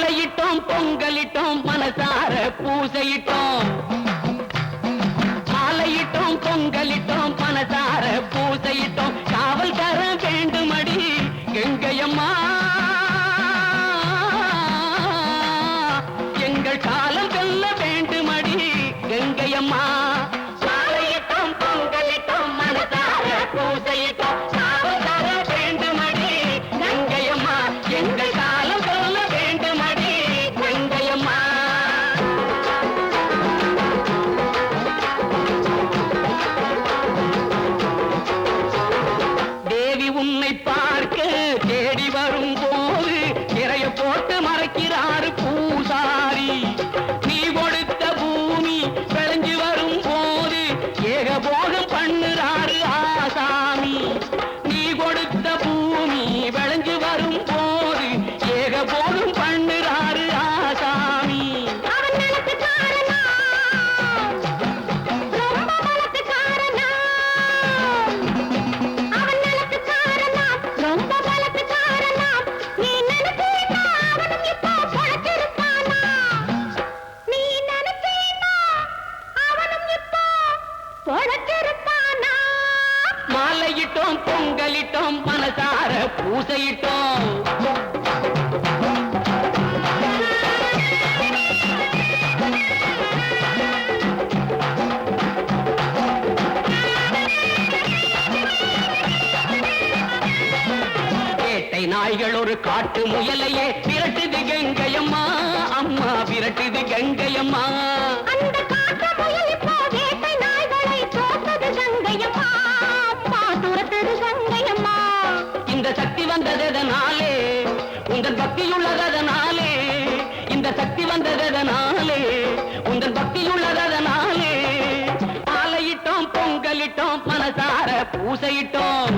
மாலையிட்டோம் பொங்கலிட்டோம் மனசார பூசையிட்டோம் மாலையிட்டோம் பொங்கலிட்டோம் மனசார பூசையிட்டோம் காவல் தர வேண்டுமடி கங்கையம்மா எங்கள் காலம் வெல்ல வேண்டுமடி கங்கையம்மா மாலையிட்டோம் பொங்கலிட்டோம் மனசார பூசையிட்டோம் காவல் தர வேண்டுமடி கங்கையம்மா எங்கள் காலம் வெல்ல வேண்டுமடி கங்கையம்மா தேவி உன்னை பார்க்க தேடி வரும் போது திரைய போட்டு மறைக்கிறாரு பூசாரி நீ கொடுத்த பூமி விளைஞ்சு வரும் போது ஏகபோகம் பண்ணுறாரு ஆசாமி நீ கொடுத்த பூமி விளைஞ்சு வரும் போது ஏகபோகம் பண்ணுறாரு ஆசாமி மாலையிட்டோம் பொங்கலிட்டோம் மனசார பூசையிட்டோம் வேட்டை நாய்கள் ஒரு காட்டு முயலையே விரட்டுது கங்கையம்மா அம்மா விரட்டுது கங்கையம்மா இந்த சக்தி வந்ததனாலே உங்கள் பக்தியுள்ளதனாலே இந்த சக்தி வந்ததனாலே உங்கள் பக்தியுள்ளதனாலே மாலையிட்டோம் பொங்கலிட்டோம் மனசார பூசையிட்டோம்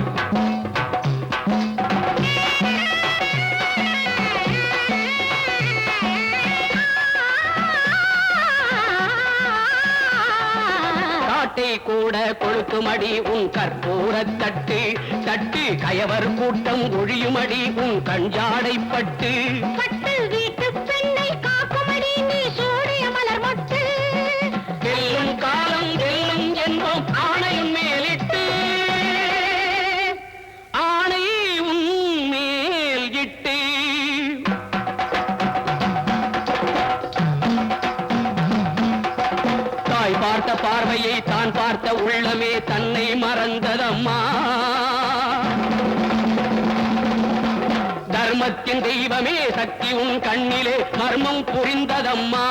காட்டை கூட கொளுத்துமடி உன் கற்பூர தட்டு தட்டு கயவர் கூட்டம் ஒழியுமடி உன் கஞ்சாடை பட்டு பட்டு வீட்டு பெண்ணை காக்குமடி நீ சூடிய மலர் மொட்டு வெல்லும் காலம் வெல்லும் என்போம் ஆணையும் மேலிட்டு ஆணை உன் மேல் இட்டு தாய் பார்த்த பார்வையை தான் பார்த்த உள்ளமே தன்னை மறந்ததம்மா தர்மத்தின் தெய்வமே சக்தி உன் கண்ணிலே மர்மம் புரிந்ததம்மா